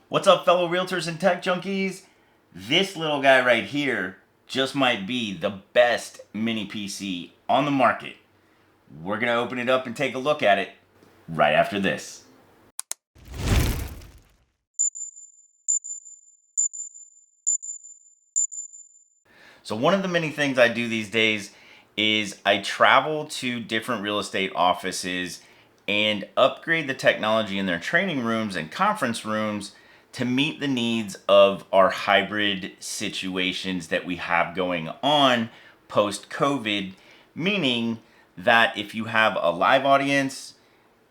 What's up, fellow realtors and tech junkies? This little guy right here just might be the best mini PC on the market. We're going to open it up and take a look at it right after this. So one of the many things I do these days is I travel to different real estate offices and upgrade the technology in their training rooms and conference rooms to meet the needs of our hybrid situations that we have going on post-COVID, meaning that if you have a live audience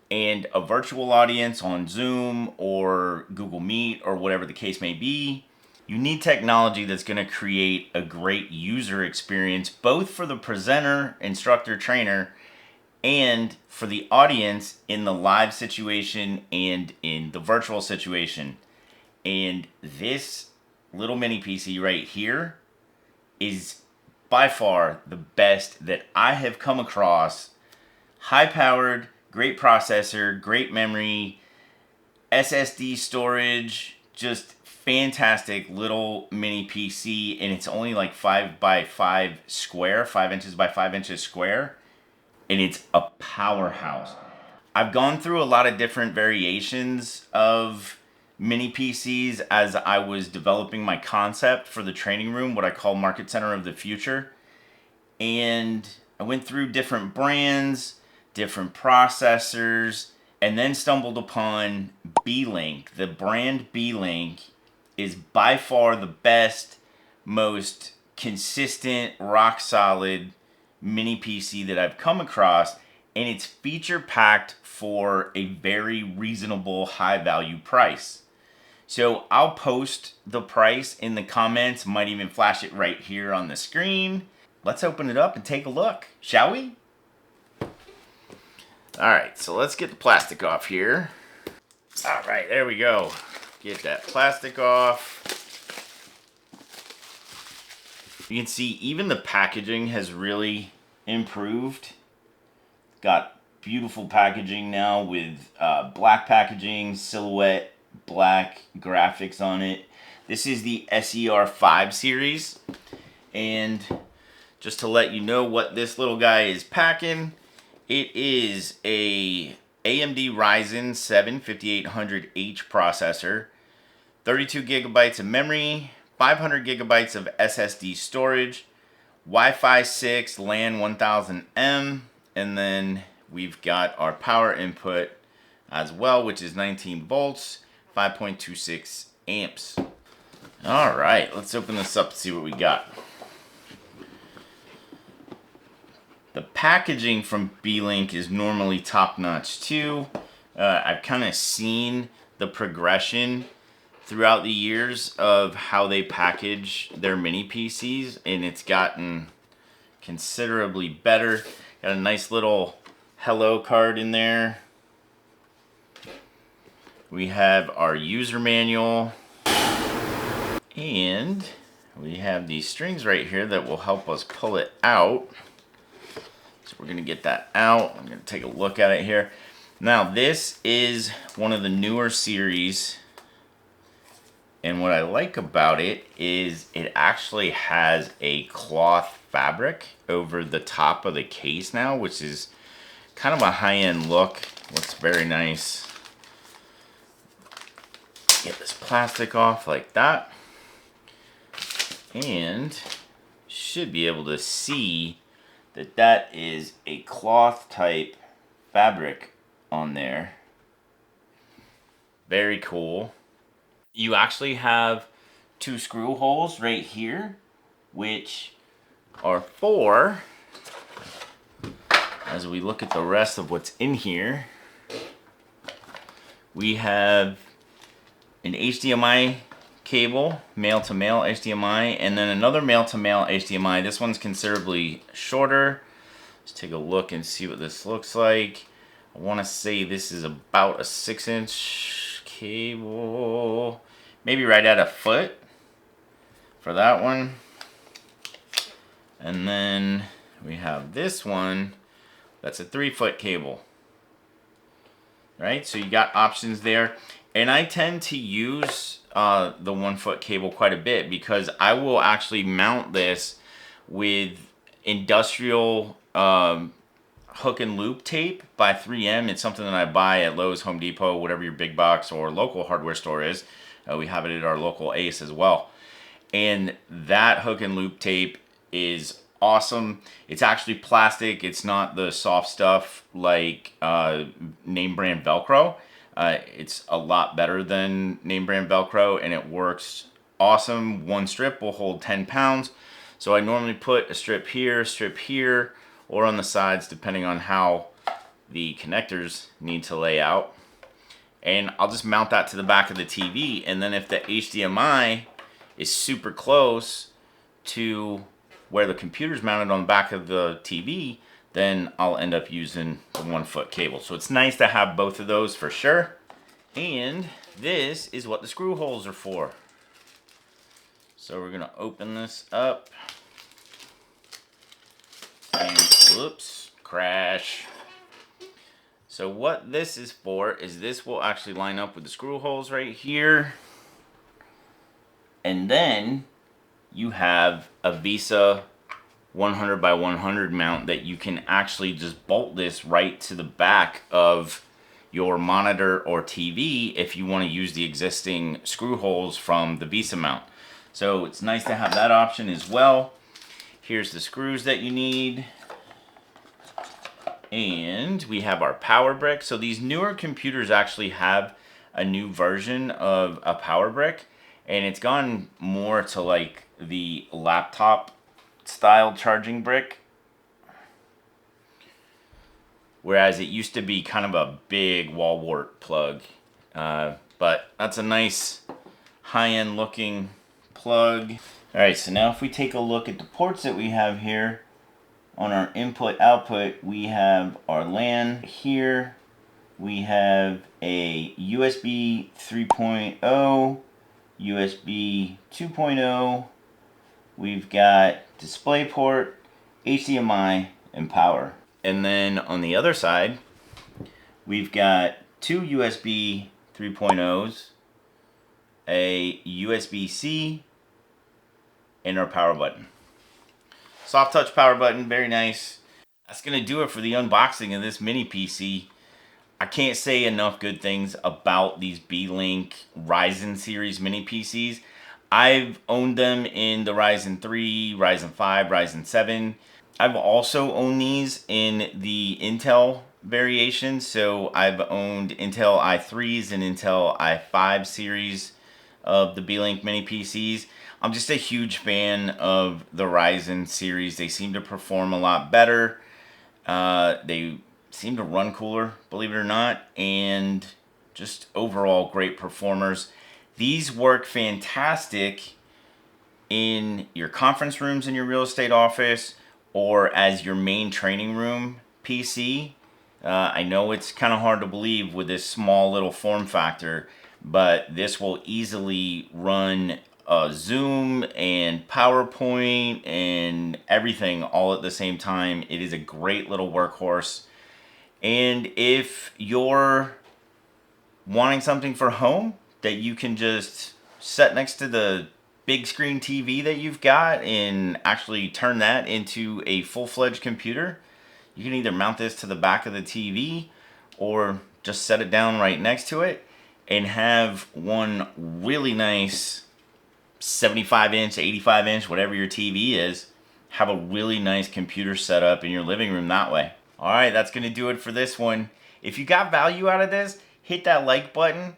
and a virtual audience on Zoom or Google Meet or whatever the case may be, you need technology that's going to create a great user experience, both for the presenter, instructor, trainer, and for the audience in the live situation and in the virtual situation. And this little mini PC right here is by far the best that I have come across. High powered, great processor, great memory, SSD storage, just fantastic little mini PC, and it's only like 5 by 5 square, 5 inches by 5 inches square, and it's a powerhouse. I've gone through a lot of different variations of mini PCs as I was developing my concept for the training room, what I call Market Center of the Future, and I went through different brands, different processors, and then stumbled upon Beelink. The brand Beelink is by far the best, most consistent, rock solid mini PC that I've come across, and it's feature packed for a very reasonable high value price. So I'll post the price in the comments, might even flash it right here on the screen. Let's open it up and take a look, shall we? Alright, so let's get the plastic off here. Alright, there we go. Get that plastic off. You can see even the packaging has really improved. Got beautiful packaging now with black packaging, silhouette, black graphics on it. This is the SER 5 series. And just to let you know what this little guy is packing, it is a AMD Ryzen 7 5800H processor, 32 gigabytes of memory, 500 gigabytes of SSD storage, Wi-Fi 6, LAN 1000M, and then we've got our power input as well, which is 19 volts, 5.26 amps. All right, let's open this up and see what we got. The packaging from Beelink is normally top-notch too. I've kind of seen the progression throughout the years of how they package their mini PCs, and it's gotten considerably better. Got a nice little hello card in there. We have our user manual, and we have these strings right here that will help us pull it out. So we're going to get that out. I'm going to take a look at it here. Now this is one of the newer series, and what I like about it is it actually has a cloth fabric over the top of the case now, which is kind of a high-end look. Looks very nice. Get this plastic off like that, and should be able to see that is a cloth type fabric on there. Very cool. You actually have 2 screw holes right here, which are for, as we look at the rest of what's in here, we have an HDMI cable, male-to-male HDMI, and then another male-to-male HDMI. This one's considerably shorter. Let's take a look and see what this looks like. I want to say this is about a 6-inch cable, maybe right at a foot for that one. And then we have this one that's a 3-foot cable. Right, so you got options there. And I tend to use the 1-foot cable quite a bit because I will actually mount this with industrial hook and loop tape by 3M. It's something that I buy at Lowe's, Home Depot, whatever your big box or local hardware store is. We have it at our local Ace as well. And that hook and loop tape is awesome. It's actually plastic. It's not the soft stuff like name brand Velcro. It's a lot better than name brand Velcro, and it works awesome. One strip will hold 10 pounds. So I normally put a strip here, or on the sides, depending on how the connectors need to lay out. And I'll just mount that to the back of the TV. And then if the HDMI is super close to where the computer's mounted on the back of the TV, then I'll end up using the 1-foot cable. So it's nice to have both of those for sure. And this is what the screw holes are for. So we're gonna open this up. And whoops, crash. So what this is for is this will actually line up with the screw holes right here. And then you have a VESA 100 by 100 mount that you can actually just bolt this right to the back of your monitor or TV if you want to use the existing screw holes from the VESA mount. So it's nice to have that option as well. Here's the screws that you need. And we have our power brick. So these newer computers actually have a new version of a power brick, and it's gone more to like the laptop style charging brick, whereas it used to be kind of a big wall wart plug. But that's a nice high-end looking plug. All right, so now if we take a look at the ports that we have here, on our input output, we have our LAN here. We have a USB 3.0, USB 2.0. We've got DisplayPort, HDMI, and power. And then on the other side, we've got two USB 3.0s, a USB-C, and our power button. Soft touch power button, very nice. That's gonna do it for the unboxing of this mini PC. I can't say enough good things about these Beelink Ryzen series mini PCs. I've owned them in the Ryzen 3, Ryzen 5, Ryzen 7. I've also owned these in the Intel variation. So I've owned Intel i3s and Intel i5 series of the Beelink mini PCs. I'm just a huge fan of the Ryzen series. They seem to perform a lot better. They seem to run cooler, believe it or not, and just overall great performers. These work fantastic in your conference rooms in your real estate office or as your main training room PC. I know it's kind of hard to believe with this small little form factor, but this will easily run Zoom and PowerPoint and everything all at the same time. It is a great little workhorse. And if you're wanting something for home that you can just set next to the big screen TV that you've got and actually turn that into a full-fledged computer, you can either mount this to the back of the TV or just set it down right next to it and have one really nice 75-inch, 85-inch, whatever your TV is, have a really nice computer set up in your living room that way. All right, that's going to do it for this one. If you got value out of this, hit that like button.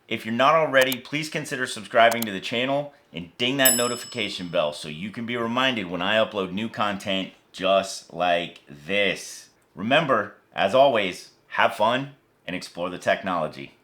If you're not already, please consider subscribing to the channel and ding that notification bell so you can be reminded when I upload new content just like this. Remember, as always, have fun and explore the technology.